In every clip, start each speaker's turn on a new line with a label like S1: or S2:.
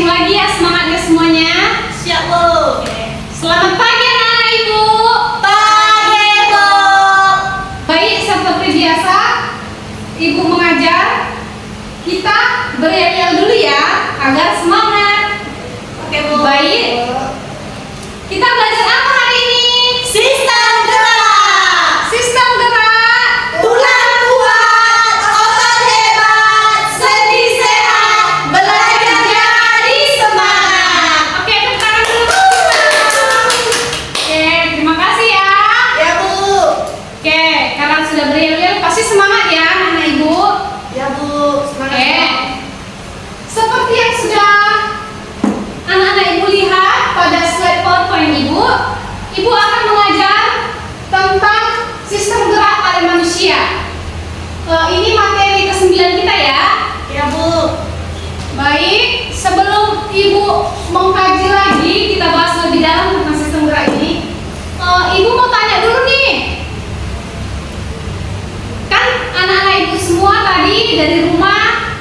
S1: stretching lagi ya, semangatnya semuanya.
S2: Siap, Bu.
S1: Selamat pagi anak-anak ibu.
S2: Pagi, Bu.
S1: Baik, seperti biasa ibu mengajar, kita berial-ial dulu ya agar semangat.
S2: Oke, Bu.
S1: Baik, kita belajar apa hari ini?
S2: Sistem gerak.
S1: Sistem gerak.
S2: Tulang kuat, otot hebat, sendi sehat, belajar jadi semangat.
S1: Oke, tepuk tangan dulu. Oke, terima kasih ya.
S2: Ya, Bu.
S1: Oke, karena sudah berial-ial pasti semangat ya anak ibu.
S2: Ya, Bu. Semangat.
S1: Oke, seperti yang sudah anak-anak ibu lihat pada slide PowerPoint ibu, ibu akan mengajar tentang sistem gerak pada manusia. Ini materi ke-9 kita ya.
S2: Ya, Bu.
S1: Baik, sebelum ibu mengkaji lagi, kita bahas lebih dalam tentang sistem gerak ini. Ibu mau tanya dulu nih, kan anak-anak ibu semua tadi dari rumah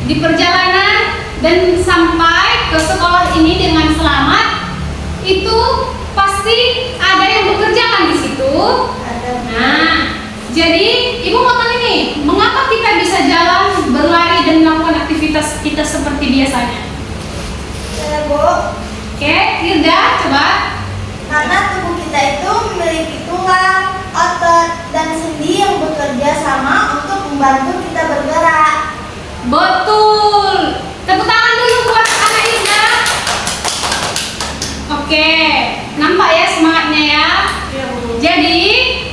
S1: di perjalanan dan sampai ke sekolah ini dengan selamat, itu pasti ada yang bekerja kan di situ.
S2: Ada.
S1: Nah, jadi ibu mau tanya nih, mengapa kita bisa jalan, berlari dan melakukan aktivitas kita seperti biasanya?
S2: Ya, Bu.
S1: Oke, Hilda, coba.
S2: Karena tubuh kita itu memiliki tulang, otot, dan sendi yang bekerja sama untuk membantu kita bergerak.
S1: Betul. Tepuk tangan dulu buat anak Hilda. Oke, nampak ya semangatnya ya.
S2: Ya, Bu.
S1: Jadi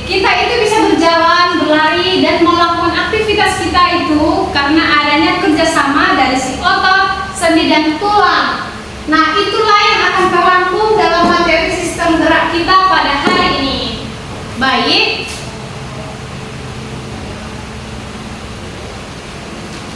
S1: kita itu bisa berjalan, berlari dan melakukan aktivitas kita itu karena adanya kerjasama dari si otot, sendi dan tulang. Nah, itulah yang akan terangkum dalam materi sistem gerak kita pada hari ini. Baik,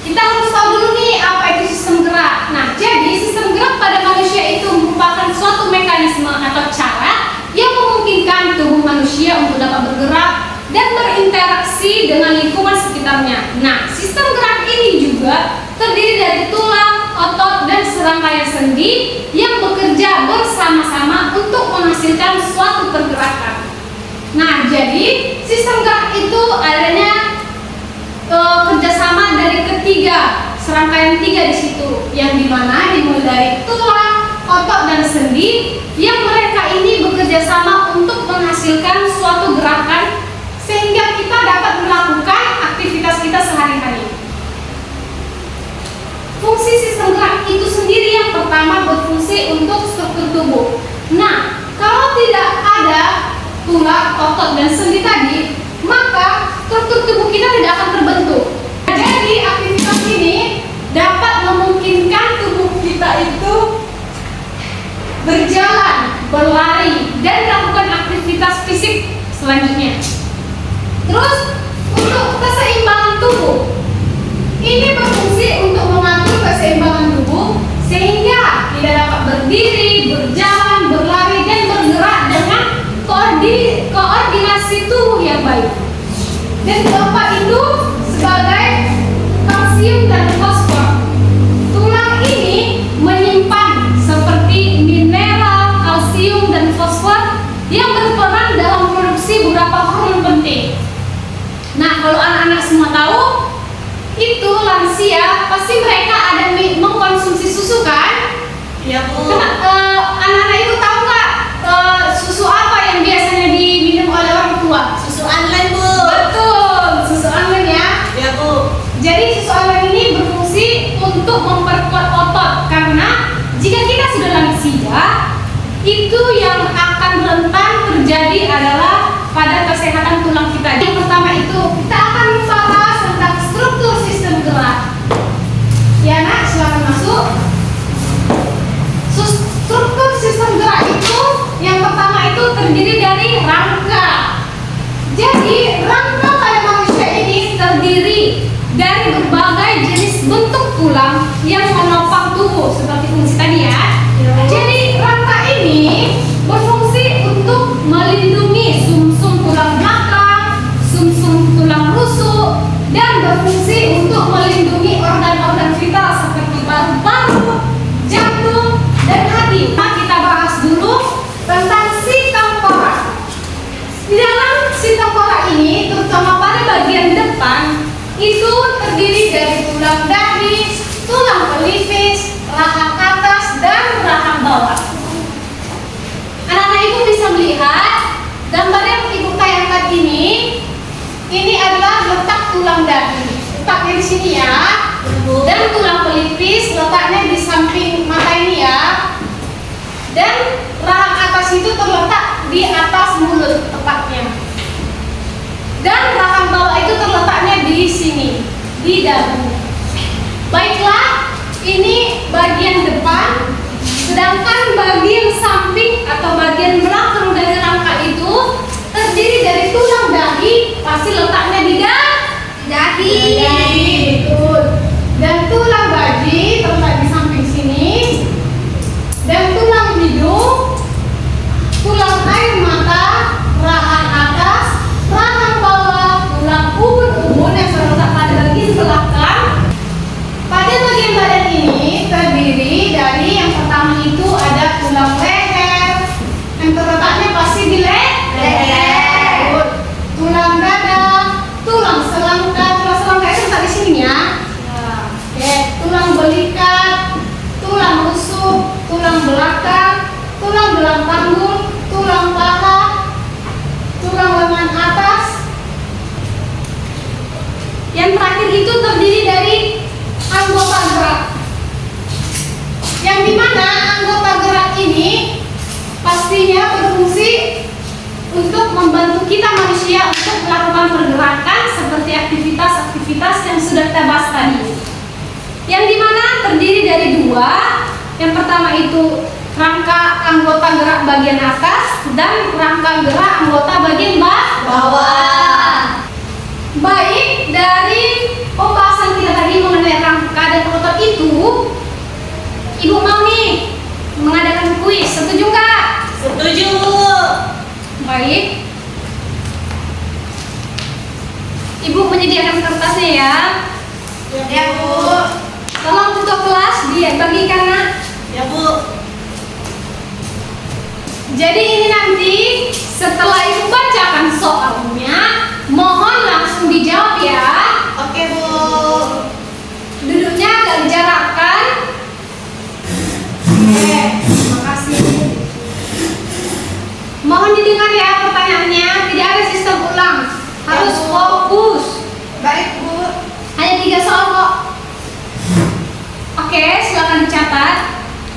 S1: kita harus tahu dulu nih apa itu sistem gerak. Nah, jadi sistem gerak pada manusia itu merupakan suatu mekanisme atau cara yang memungkinkan tubuh manusia untuk dapat bergerak dan berinteraksi dengan lingkungan sekitarnya. Nah, sistem gerak ini juga terdiri dari tulang, otot, dan serangkaian sendi yang bekerja bersama-sama untuk menghasilkan suatu pergerakan. Nah, jadi sistem gerak itu adanya kerjasama dari ketiga serangkaian tiga di situ, yang dimana dimulai dari tulang, otot, dan sendi yang mereka ini bekerja sama untuk menghasilkan suatu gerakan sehingga kita dapat melakukan aktivitas kita sehari-hari. Fungsi sistem gerak itu sendiri yang pertama berfungsi untuk struktur tubuh. Nah, kalau tidak ada tulang, otot, dan sendi tadi, maka struktur tubuh kita tidak akan terbentuk. Jadi aktivitas ini dapat memungkinkan tubuh kita itu berjalan, berlari, dan melakukan aktivitas fisik selanjutnya. Terus untuk keseimbangan tubuh, ini berfungsi untuk mengatur keseimbangan tubuh sehingga kita dapat berdiri, berjalan, berlari, dan bergerak dengan koordinasi tubuh yang baik. Dan keempat itu sebagai kalsium dan fosfor. Tulang ini menyimpan seperti mineral, kalsium, dan fosfor yang berperan dalam produksi beberapa hormon penting. Nah, kalau anak-anak semua tahu, itu lansia pasti mereka ada mengkonsumsi susu kan?
S2: Ya, Bu.
S1: Anak-anak itu tahu nggak susu apa yang biasanya diminum oleh orang tua?
S2: Susu online, Bu.
S1: Betul, susu online ya.
S2: Ya, Bu.
S1: Jadi susu online ini berfungsi untuk memperkuat otot karena jika kita sudah lansia, itu yang akan rentan terjadi adalah pada kesehatan tulang kita. Yang pertama itu kita akan membahas tentang struktur sistem gerak. Ya nak, silakan masuk. Struktur sistem gerak itu yang pertama itu terdiri dari rangka. Jadi rangka pada manusia ini terdiri dari berbagai jenis bentuk tulang yang menopang tubuh seperti fungsi tadi ya. Jadi rangka ini berfungsi untuk melindungi sumsum tulang belakang, sumsum tulang rusuk, dan berfungsi untuk melindungi organ-organ vital seperti paru-paru, melihat gambar yang ibu tayangkan ini adalah letak tulang dadi. Letaknya di sini ya. Dan tulang pelipis letaknya di samping mata ini ya. Dan rahang atas itu terletak di atas mulut tepatnya. Dan rahang bawah itu terletaknya di sini, di dagu. Baiklah, ini bagian depan. Sedangkan bagian samping atau bagian belakang dari rangka itu terdiri dari tulang dahi, pasti letaknya di dahi. Betul. Dan tulang gaji terletak di samping sini. Dan tulang hidung, tulang air mata, rahang atas, rahang bawah, tulang ubun-ubun yang terletak pada bagian belakang. Pada bagian badan ini terdiri dari yang pertama itu ada tulang leher yang terletaknya pasti di leher. Tulang dada, tulang selangka itu letak di sini ya. Oke, tulang belikat, tulang rusuk, tulang belakang, tulang belang panggul, tulang paha, tulang lengan atas. Yang terakhir itu terdiri dari anggota gerak, yang dimana anggota gerak ini pastinya berfungsi untuk membantu kita manusia untuk melakukan pergerakan seperti aktivitas-aktivitas yang sudah kita bahas tadi, yang dimana terdiri dari dua. Yang pertama itu rangka anggota gerak bagian atas dan rangka gerak anggota bagian bawah. Baik, dari pembahasan kita tadi mengenai rangka dan otot itu, ibu mau nih mengadakan kuis, setuju nggak?
S2: Setuju.
S1: Baik, ibu menyediakan kertasnya ya.
S2: Ya Bu.
S1: Tolong tutup kelas, dia bagikan nak.
S2: Ya Bu.
S1: Jadi ini nanti setelah ibu bacakan soalnya, mohon langsung dijawab ya.
S2: Oke Bu.
S1: Duduknya agak dijarakkan. Oke, makasih. Mohon didengar ya pertanyaannya, tidak ada sistem ulang, harus
S2: Ya, Bu.
S1: fokus.
S2: Baik Bu.
S1: Hanya 3 soal kok. Oke, silakan dicatat.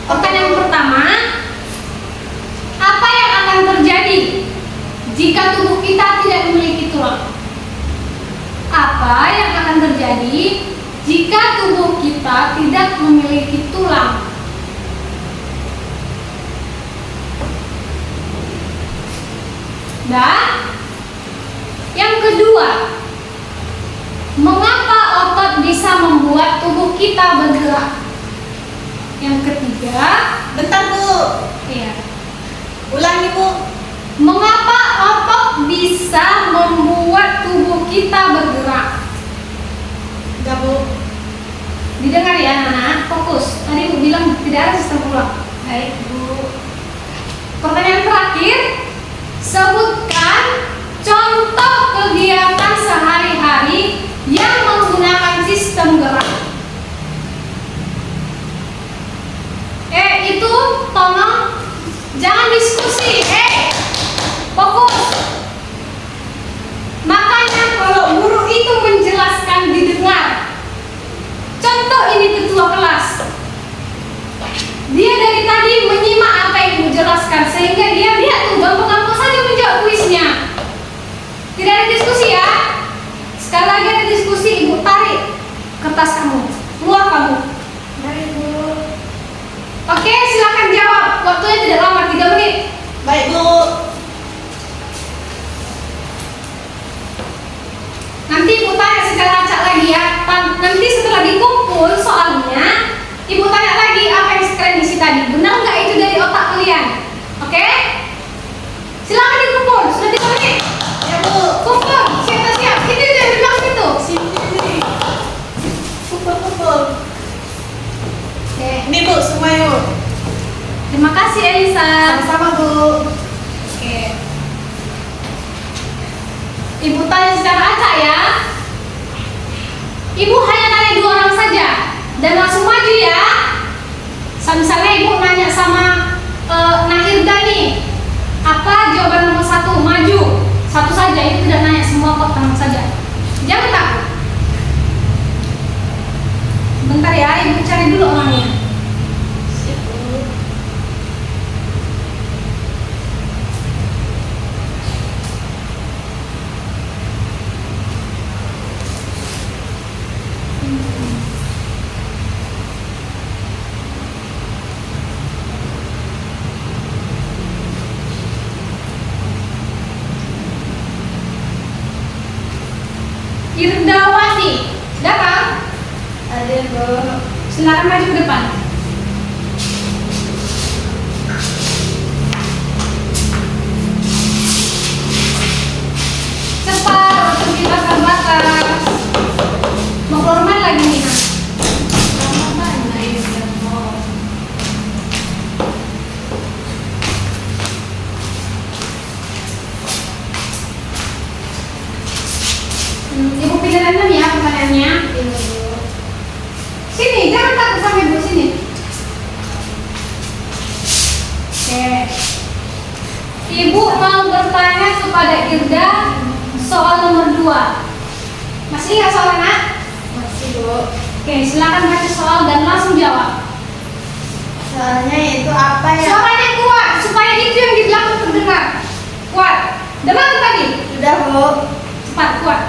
S1: Pertanyaan pertama, apa yang akan terjadi jika tubuh kita tidak memiliki tulang? Apa yang akan terjadi jika tubuh kita tidak memiliki tulang? Dan yang kedua, mengapa otot bisa membuat tubuh kita bergerak? Yang ketiga,
S2: Bentar Bu.
S1: ya,
S2: Ulangi Bu.
S1: mengapa otot bisa membuat tubuh kita bergerak?
S2: Enggak Bu.
S1: Didengar ya Nana, fokus. Tadi Bu bilang tidak ada sistem ulang.
S2: Baik Bu.
S1: Pertanyaan terakhir, sebutkan contoh kegiatan sehari-hari yang menggunakan sistem gerak. Itu tolong jangan diskusi. Fokus. Makanya kalau guru itu menjelaskan didengar. Contoh ini ketua kelas. Dia dari tadi menyimak apa yang ibu jelaskan sehingga dia lihat tuh gampang-gampang saja menjawab kuisnya. Tidak ada diskusi ya. Sekali lagi ada diskusi, ibu tarik kertas kamu, keluar kamu.
S2: Baik Bu.
S1: Oke, silakan jawab. Waktunya tidak lama, 3 menit.
S2: Baik Bu.
S1: Nanti ibu tanya secara acak lagi ya. Nanti setelah dikumpul soalnya, ibu tanya lagi apa yang sekalian isi tadi. Benar nggak itu dari otak kalian? Oke? Silakan dikumpul. Sudah 3 menit.
S2: Ya Bu.
S1: Kumpul. Siap. Itu yang di belakang itu.
S2: Sini. Kumpul.
S1: Oke.
S2: Ini Bu semua yuk.
S1: Terima kasih Elisa.
S2: Sama-sama Bu.
S1: Oke. Ibu tanya secara acak ya. Ibu hanya tanya 2 orang saja dan langsung maju ya. Misalnya ibu nanya sama Nahirda nih, apa
S2: Baik, Bu.
S1: Silakan maju ke depan. Cepat, waktu kita terbatas. Mau keluar mana lagi nih? Ibu pilih random ya pertanyaannya. Sini, jangan takut sama ibu sini. Oke. Ibu mau bertanya kepada Irda soal nomor 2. Masih ingat soalnya?
S2: Masih, Bu.
S1: Oke, silakan baca soal dan langsung jawab.
S2: Soalnya itu apa ya?
S1: Suaranya kuat supaya itu yang di belakang terdengar. Kuat. Dengar tadi?
S2: Sudah, Bu.
S1: Cepat, kuat.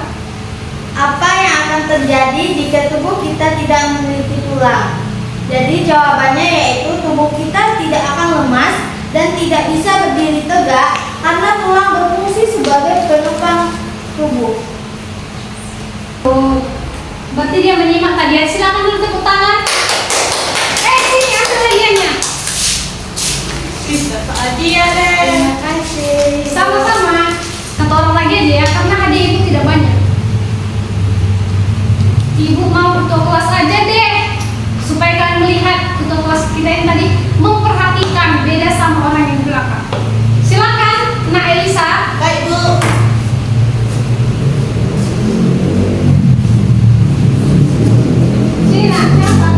S2: Apa yang akan terjadi jika tubuh kita tidak memiliki tulang? Jadi jawabannya yaitu tubuh kita tidak akan lemas dan tidak bisa berdiri tegak karena tulang berfungsi sebagai penopang tubuh.
S1: Oh, berarti dia menyimak tadi. Silakan dulu tepuk tangan. Sini ambil hadiahnya.
S3: Bisa hadiah deh.
S2: Terima kasih.
S1: Sama-sama. Satu orang lagi aja ya, karena hadiah ibu tidak banyak. Ibu mau ketua kelas aja deh, supaya kalian melihat ketua kelas kita yang tadi memperhatikan beda sama orang yang di belakang. Silakan, Nak Elisa.
S2: Baik, Bu.
S1: Sini Nak, siapa?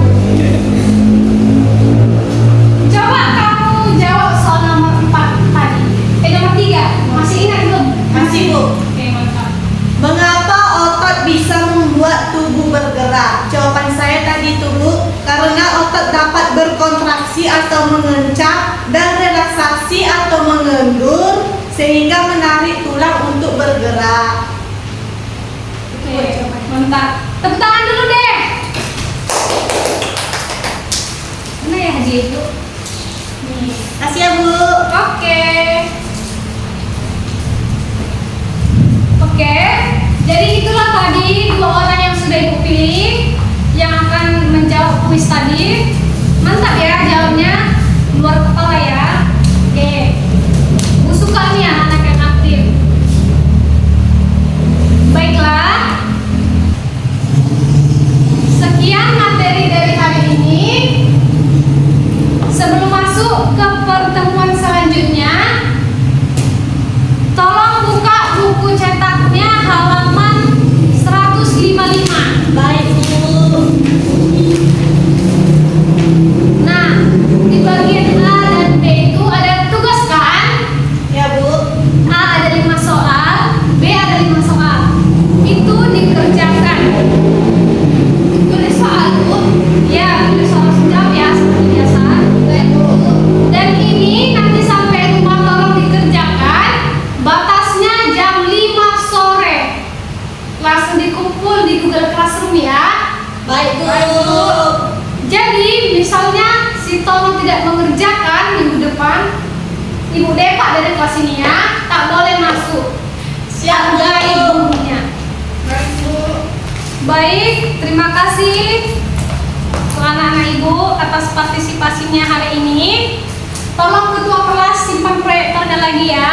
S1: Coba kamu jawab soal nomor 4 tadi. Nomor 3. Masih ingat belum?
S3: Masih, Bu.
S1: Oke, mantap.
S3: Mengapa otot bisa membuat tubuh bergerak? Jawaban saya tadi itu, Bu, karena otot dapat berkontraksi atau mengencang dan relaksasi atau mengendur sehingga menarik tulang untuk bergerak.
S1: Oke, mantap. Tepuk tangan dulu deh. Mana ya hadiah itu? Nih.
S3: Kasih ya, Bu.
S1: Oke. Oke. Jadi itulah tadi 2 orang yang sudah ibu pilih yang akan menjawab kuis tadi. Mantap ya jawabnya, luar kepala ya. Oke. Bu suka nih anak yang aktif. Baiklah. Sekian materi dari hari ini. Sebelum masuk ke pertemuan selanjutnya, tolong buka buku cetaknya halaman 155.
S3: Baik, Bu.
S1: Nah, di bagian A dan B itu ada tugas kan?
S3: Ya, Bu.
S1: A ada 5 soal, B ada 5 soal. Itu dikerjakan. Tulis soal, Bu. Ya, tulis soal sejam ya seperti biasa. Dan ini nanti sampai rumah tolong dikerjakan. Batasnya jam 5 sore. Langsung dikumpul di Google Classroom ya.
S3: Baik, Bu.
S1: Jadi misalnya si Tono tidak mengerjakan minggu depan, Ibu Depa dari kelas ini ya, tak boleh masuk.
S3: Siap, Bu.
S1: Hargai gurunya.
S2: Baik, Bu.
S1: Baik, terima kasih untuk anak-anak Ibu atas partisipasinya hari ini. Tolong ketua kelas simpan proyektornya lagi ya.